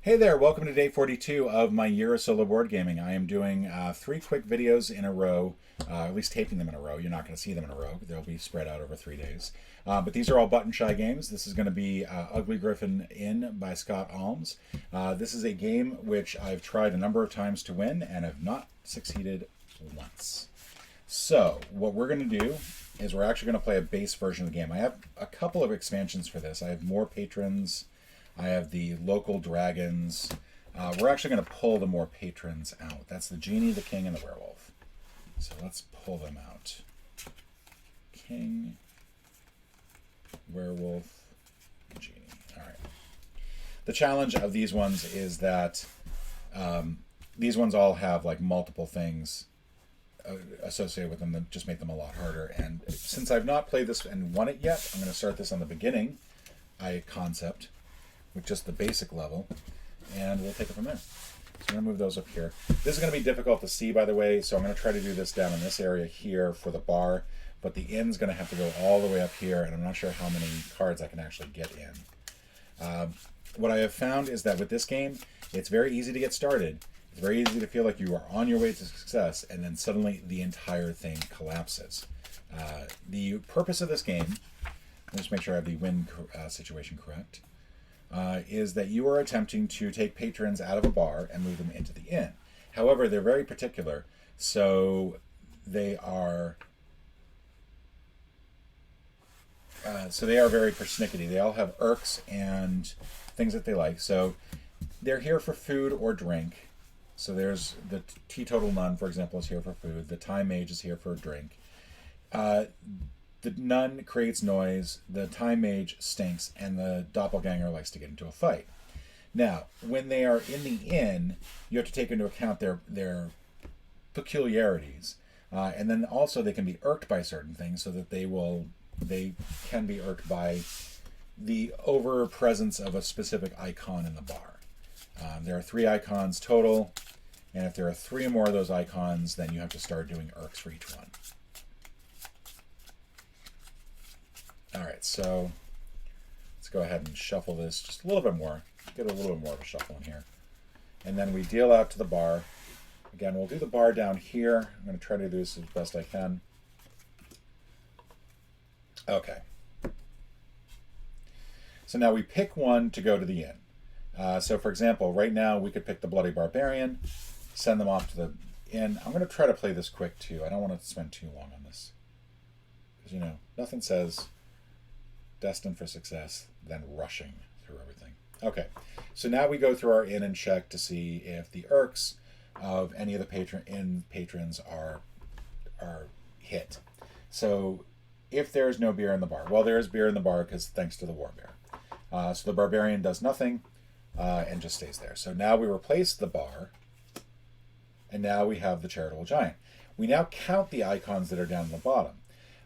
Hey there, welcome to day 42 of my year of solo board gaming. I am doing three quick videos in a row, at least taping them in a row. You're not going to see them in a row. They'll be spread out over 3 days. But these are all button shy games. This is going to be Ugly Gryphon Inn by Scott Alms. This is a game which I've tried a number of times to win and have not succeeded once. So what we're going to do is we're actually going to play a base version of the game. I have a couple of expansions for this. I have more patrons. I have the local dragons. We're actually going to pull the more patrons out. That's the genie, the king, and the werewolf. So let's pull them out. King, werewolf, genie. All right. The challenge of these ones is that these ones all have like multiple things associated with them that just make them a lot harder. And since I've not played this and won it yet, I'm going to start this on the beginning concept with just the basic level, and we'll take it from there. So I'm going to move those up here. This is going to be difficult to see, by the way, so I'm going to try to do this down in this area here for the bar, but the inn's going to have to go all the way up here, and I'm not sure how many cards I can actually get in. What I have found is that with this game, it's very easy to get started. It's very easy to feel like you are on your way to success, and then suddenly the entire thing collapses. The purpose of this game, let's make sure I have the win situation correct, is that you are attempting to take patrons out of a bar and move them into the inn. However, they're very particular, so they are very persnickety. They all have irks and things that they like. So they're here for food or drink. So there's the teetotal nun, for example, is here for food. The time mage is here for a drink. The nun creates noise, the time mage stinks, and the doppelganger likes to get into a fight. Now, when they are in the inn, you have to take into account their peculiarities, and then also they can be irked by certain things, so that they can be irked by the over presence of a specific icon in the bar. There are 3 icons total, and if there are 3 or more of those icons, then you have to start doing irks for each one. Alright, so let's go ahead and shuffle this just a little bit more. Get a little bit more of a shuffle in here. And then we deal out to the bar. Again, we'll do the bar down here. I'm going to try to do this as best I can. Okay. So now we pick one to go to the inn. So for example, right now we could pick the Bloody Barbarian, send them off to the inn. I'm going to try to play this quick too. I don't want to spend too long on this. Because, you know, nothing says destined for success than rushing through everything. Okay, so now we go through our inn and check to see if the irks of any of the patrons are hit. So if there's no beer in the bar, well, there is beer in the bar because thanks to the war bear. So the barbarian does nothing and just stays there. So now we replace the bar, and now we have the charitable giant. We now count the icons that are down in the bottom.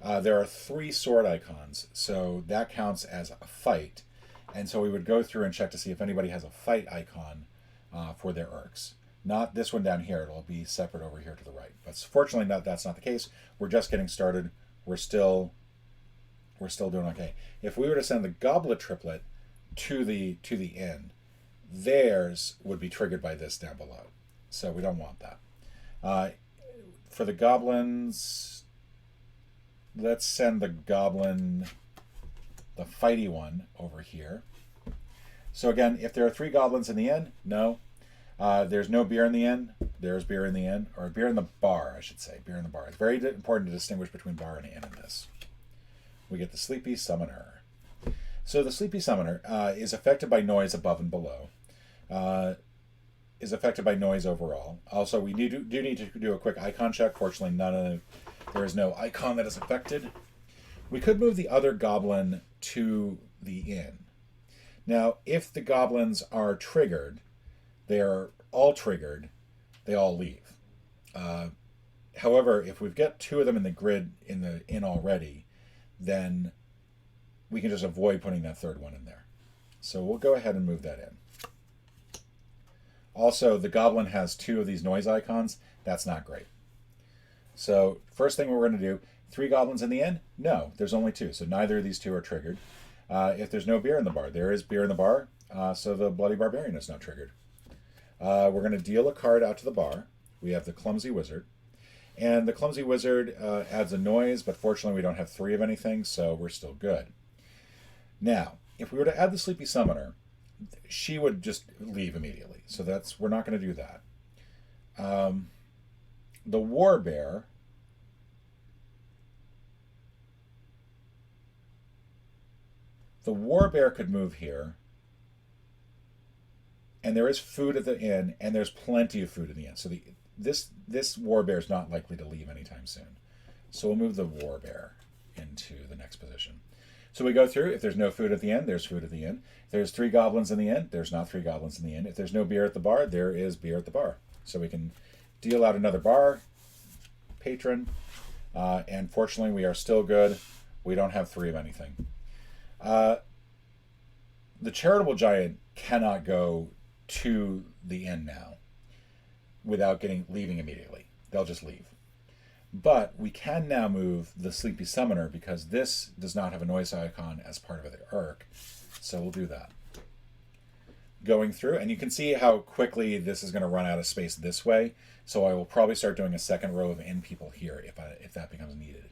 There are 3 sword icons, so that counts as a fight. And so we would go through and check to see if anybody has a fight icon for their irks. Not this one down here. It'll be separate over here to the right. But fortunately, that's not the case. We're just getting started. We're still doing okay. If we were to send the goblet triplet to the inn, theirs would be triggered by this down below. So we don't want that. For the goblins, let's send the goblin, the fighty one, over here. So again, if there are 3 goblins in the inn, no. There's no beer in the inn. There's beer in the inn, or beer in the bar, I should say. Beer in the bar. It's very important to distinguish between bar and inn in this. We get the Sleepy Summoner. So the Sleepy Summoner is affected by noise above and below. Is affected by noise overall. Also, we do need to do a quick icon check. Fortunately, there is no icon that is affected. We could move the other goblin to the inn. Now, if the goblins are triggered, they are all triggered, they all leave. However, if we've got 2 of them in the grid in the inn already, then we can just avoid putting that 3rd one in there. So we'll go ahead and move that in. Also, the goblin has 2 of these noise icons. That's not great. So first thing we're going to do, 3 goblins in the inn? No, there's only 2, so neither of these 2 are triggered. If there's no beer in the bar, there is beer in the bar, so the Bloody Barbarian is not triggered. We're going to deal a card out to the bar. We have the Clumsy Wizard. And the Clumsy Wizard adds a noise, but fortunately we don't have 3 of anything, so we're still good. Now, if we were to add the Sleepy Summoner, she would just leave immediately. So we're not going to do that. The War Bear. The War Bear could move here. And there is food at the inn, and there's plenty of food in the inn. So this War Bear is not likely to leave anytime soon. So we'll move the War Bear into the next position. So we go through. If there's no food at the inn, there's food at the inn. If there's 3 goblins in the inn, there's not 3 goblins in the inn. If there's no beer at the bar, there is beer at the bar. So we can deal out another bar patron. And fortunately, we are still good. We don't have 3 of anything. The Charitable Giant cannot go to the inn now without leaving immediately. They'll just leave. But we can now move the Sleepy Summoner because this does not have a noise icon as part of the Urk. So we'll do that. Going through, and you can see how quickly this is going to run out of space this way. So I will probably start doing a second row of inn people here if that becomes needed.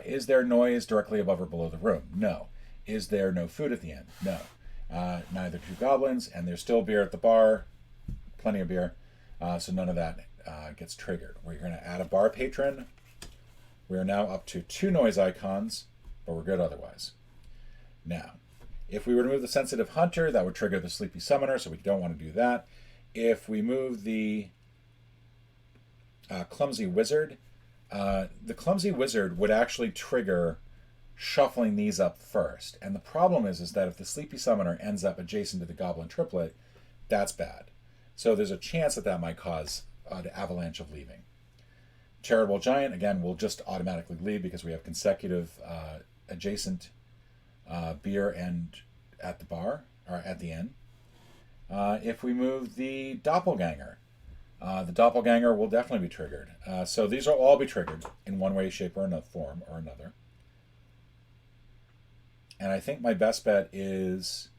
Is there noise directly above or below the room? No. Is there no food at the inn? No. Neither 2 goblins, and there's still beer at the bar. Plenty of beer. So none of that gets triggered. We're going to add a bar patron. We are now up to 2 noise icons, but we're good otherwise. Now, if we were to move the Sensitive Hunter, that would trigger the Sleepy Summoner, so we don't want to do that. If we move the Clumsy Wizard, the Clumsy Wizard would actually trigger shuffling these up first. And the problem is that if the Sleepy Summoner ends up adjacent to the Goblin Triplet, that's bad. So there's a chance that might cause an avalanche of leaving. Charitable Giant, again, will just automatically leave because we have consecutive adjacent beer and at the bar, or at the inn. If we move the Doppelganger, the Doppelganger will definitely be triggered. So these will all be triggered in one way, shape, or another form or another. And I think my best bet is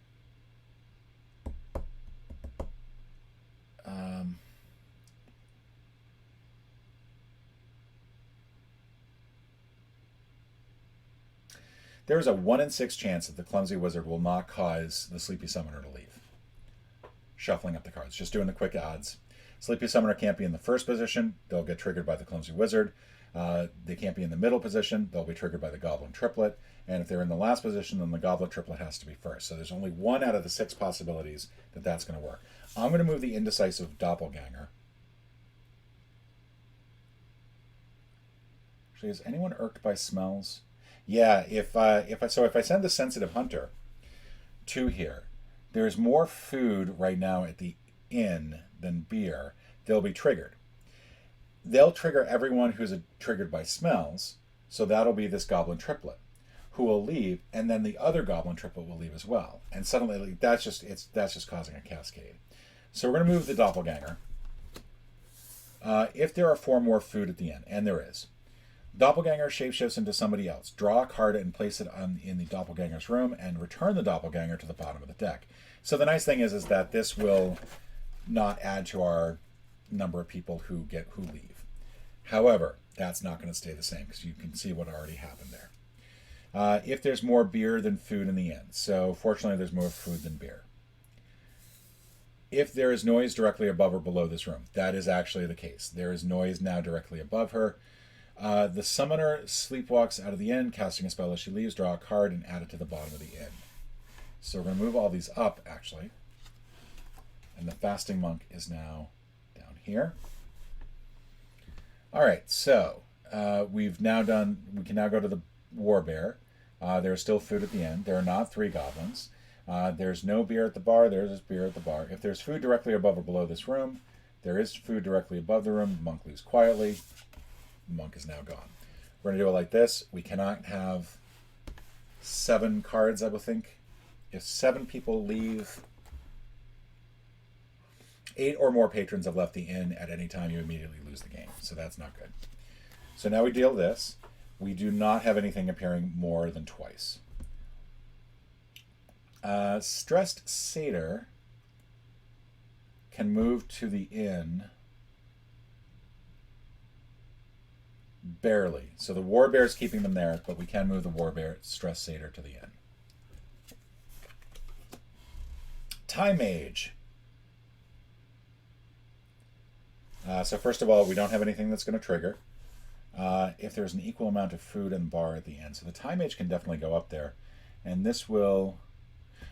there is a 1 in 6 chance that the Clumsy Wizard will not cause the Sleepy Summoner to leave. Shuffling up the cards, just doing the quick odds. Sleepy Summoner can't be in the first position. They'll get triggered by the Clumsy Wizard. They can't be in the middle position. They'll be triggered by the Goblin Triplet. And if they're in the last position, then the Goblin Triplet has to be first. So there's only 1 out of the 6 possibilities that that's going to work. I'm going to move the Indecisive Doppelganger. Actually, is anyone irked by smells? Yeah, if I send the Sensitive Hunter to here, there's more food right now at the inn than beer. They'll be triggered. They'll trigger everyone who's triggered by smells, so that'll be this Goblin Triplet, who will leave, and then the other Goblin Triplet will leave as well. And suddenly, that's just causing a cascade. So we're going to move the Doppelganger. If there are 4 more food at the inn, and there is, Doppelganger shapeshifts into somebody else. Draw a card and place it in the Doppelganger's room, and return the Doppelganger to the bottom of the deck. So the nice thing is that this will not add to our number of people who leave. However, that's not going to stay the same because you can see what already happened there. If there's more beer than food in the inn, so fortunately there's more food than beer. If there is noise directly above or below this room, that is actually the case. There is noise now directly above her. The Summoner sleepwalks out of the inn, casting a spell as she leaves, draw a card, and add it to the bottom of the inn. So we're going to move all these up, actually. And the Fasting Monk is now down here. All right, so we can now go to the War Bear. There's still food at the end. There are not 3 goblins. There's no beer at the bar. There's beer at the bar. If there's food directly above or below this room, there is food directly above the room. The monk leaves quietly. The monk is now gone. We're going to do it like this. We cannot have 7 cards, I would think. If 7 people leave, 8 or more patrons have left the inn at any time, you immediately lose the game. So that's not good. So now we deal this. We do not have anything appearing more than twice. Stressed Satyr can move to the inn barely. So the War Bear is keeping them there, but we can move the War Bear, Stressed Satyr, to the inn. Time Mage. So first of all, we don't have anything that's going to trigger. If there's an equal amount of food and bar at the end. So the Time Mage can definitely go up there. And this will...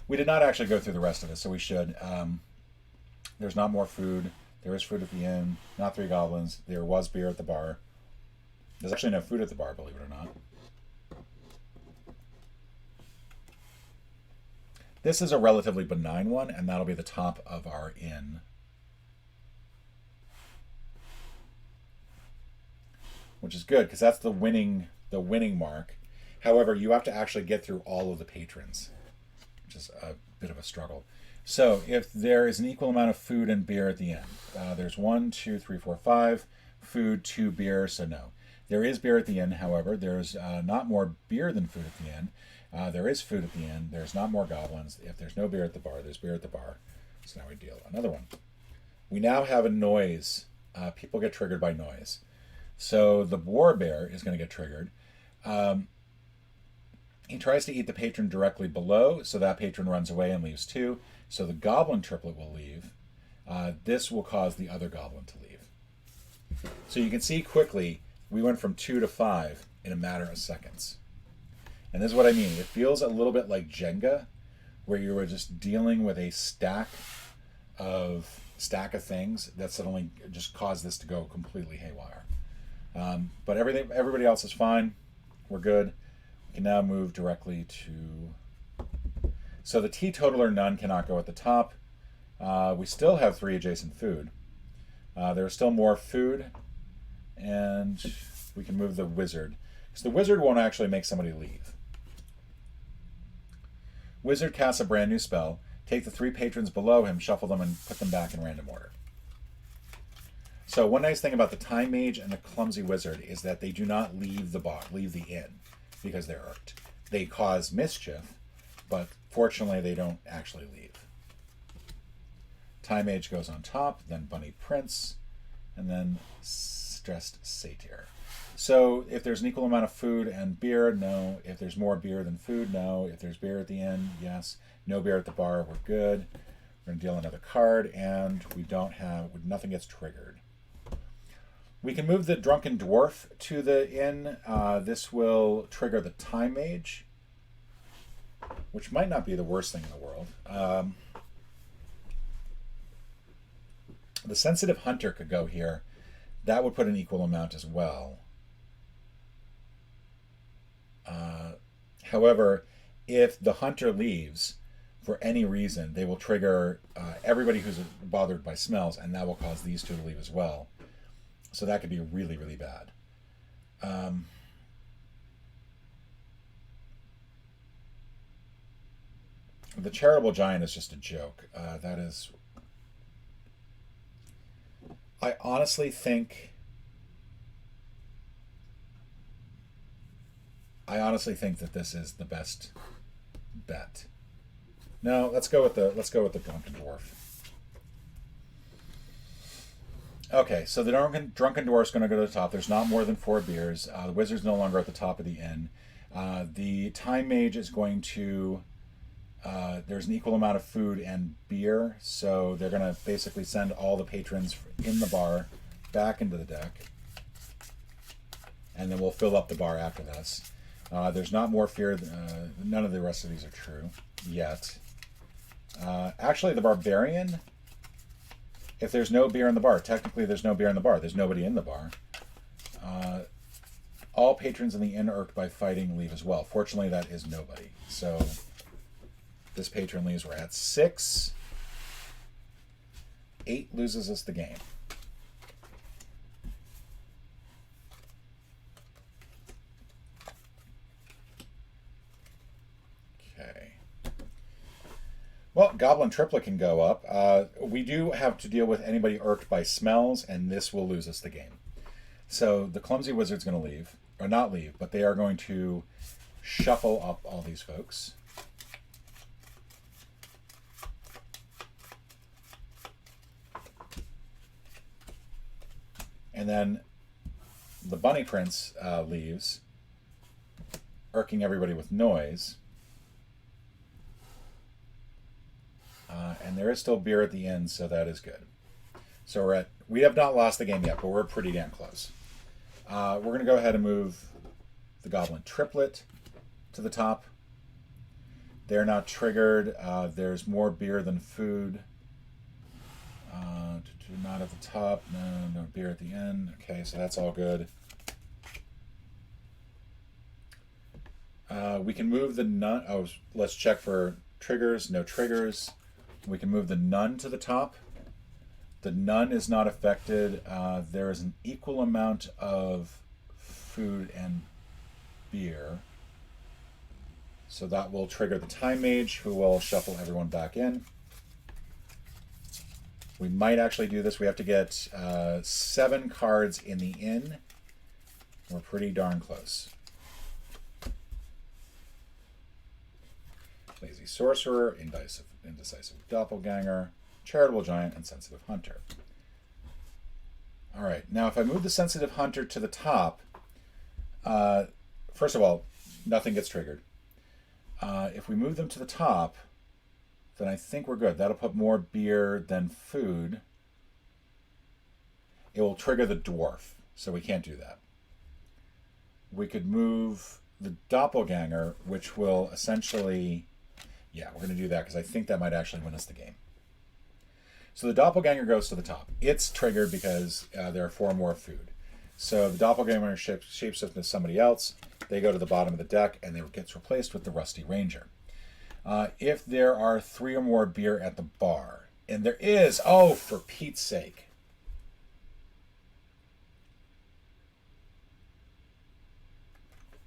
We did not actually go through the rest of this, so we should. There's not more food. There is food at the inn. Not 3 goblins. There was beer at the bar. There's actually no food at the bar, believe it or not. This is a relatively benign one, and that'll be the top of our inn. Which is good, because that's the winning mark. However, you have to actually get through all of the patrons, which is a bit of a struggle. So, if there is an equal amount of food and beer at the end, there's 1, 2, 3, 4, 5, food, 2 beer, so no. There is beer at the end, however. There's not more beer than food at the end. There is food at the end. There's not more goblins. If there's no beer at the bar, there's beer at the bar. So now we deal another one. We now have a noise. People get triggered by noise. So the War Bear is going to get triggered. He tries to eat the patron directly below, so that patron runs away and leaves 2. So the Goblin Triplet will leave. This will cause the other Goblin to leave. So you can see quickly, we went from 2 to 5 in a matter of seconds. And this is what I mean. It feels a little bit like Jenga, where you were just dealing with a stack of things that suddenly just caused this to go completely haywire. But everybody else is fine. We're good. We can now move directly to... So the Teetotaler Nun cannot go at the top. We still have 3 adjacent food. There's still more food. And we can move the Wizard. Because the Wizard won't actually make somebody leave. Wizard casts a brand new spell. Take the 3 patrons below him, shuffle them, and put them back in random order. So one nice thing about the Time Mage and the Clumsy Wizard is that they do not leave the inn, because they're irked. They cause mischief, but fortunately they don't actually leave. Time Mage goes on top, then Bunny Prince, and then Stressed Satyr. So if there's an equal amount of food and beer, no. If there's more beer than food, no. If there's beer at the end, yes. No beer at the bar, we're good. We're going to deal another card, and nothing gets triggered. We can move the Drunken Dwarf to the inn. This will trigger the Time Mage, which might not be the worst thing in the world. The Sensitive Hunter could go here. That would put an equal amount as well. However, if the Hunter leaves for any reason, they will trigger everybody who's bothered by smells, and that will cause these 2 to leave as well. So that could be really, really bad. The Charitable Giant is just a joke. That is... I honestly think that this is the best bet. No, let's go with the Drunken Dwarf. Okay, so the Drunken Dwarf's going to go to the top. There's not more than 4 beers. The Wizard's no longer at the top of the inn. The Time Mage is going to... there's an equal amount of food and beer, so they're going to basically send all the patrons in the bar back into the deck. And then we'll fill up the bar after this. There's not more fear. None of the rest of these are true yet. Actually, the Barbarian, if there's no beer in the bar, technically there's no beer in the bar. There's nobody in the bar. All patrons in the inn irked by fighting leave as well. Fortunately, that is nobody. So this patron leaves. We're at 6. 8 loses us the game. Well, Goblin Triplet can go up. We do have to deal with anybody irked by smells, and this will lose us the game. So the Clumsy Wizard's going to leave. Or not leave, but they are going to shuffle up all these folks. And then the bunny prince leaves, irking everybody with noise. And there is still beer at the end, so that is good. So we have not lost the game yet, but we're pretty damn close. We're going to go ahead and move the goblin triplet to the top. They're not triggered. There's more beer than food. Not at the top. No beer at the end. Okay, so that's all good. We can move the nun. Oh, let's check for triggers. No triggers. We can move the nun to the top. The nun is not affected. There is an equal amount of food and beer. So that will trigger the time mage, who will shuffle everyone back in. We might actually do this. We have to get 7 cards in the inn. We're pretty darn close. Lazy Sorcerer, Indecisive Doppelganger, Charitable Giant, and Sensitive Hunter. All right, now if I move the Sensitive Hunter to the top, first of all, nothing gets triggered. If we move them to the top, then I think we're good. That'll put more beer than food. It will trigger the dwarf, so we can't do that. We could move the Doppelganger, which will essentially... Yeah, we're going to do that because I think that might actually win us the game. So the Doppelganger goes to the top. It's triggered because there are 4 more food. So the Doppelganger shapeshifts into somebody else. They go to the bottom of the deck, and it gets replaced with the Rusty Ranger. If there are 3 or more beer at the bar, and there is, oh, for Pete's sake.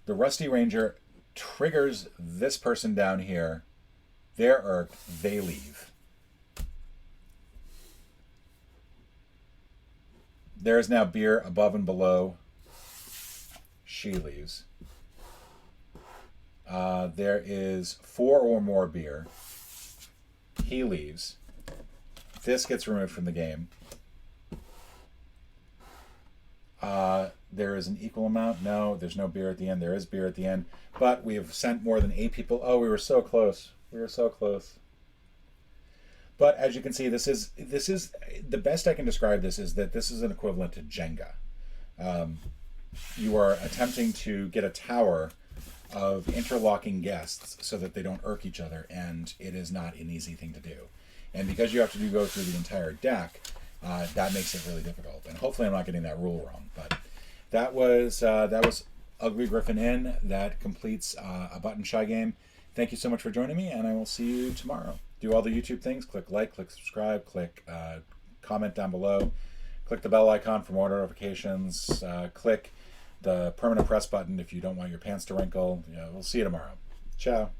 The Rusty Ranger triggers this person down here. They're irked. They leave. There is now beer above and below. She leaves. There is 4 or more beer. He leaves. This gets removed from the game. There is an equal amount. No, there's no beer at the end. There is beer at the end. But we have sent more than 8 people. Oh, we were so close. We were so close. But as you can see, this is the best I can describe this is that this is an equivalent to Jenga. You are attempting to get a tower of interlocking guests so that they don't irk each other, and it is not an easy thing to do. And because you have to go through the entire deck, that makes it really difficult. And hopefully I'm not getting that rule wrong. But that was Ugly Gryphon Inn. That completes a Button Shy game. Thank you so much for joining me, and I will see you tomorrow. Do all the YouTube things. Click like, click subscribe, click comment down below. Click the bell icon for more notifications. Click the permanent press button if you don't want your pants to wrinkle. We'll see you tomorrow. Ciao.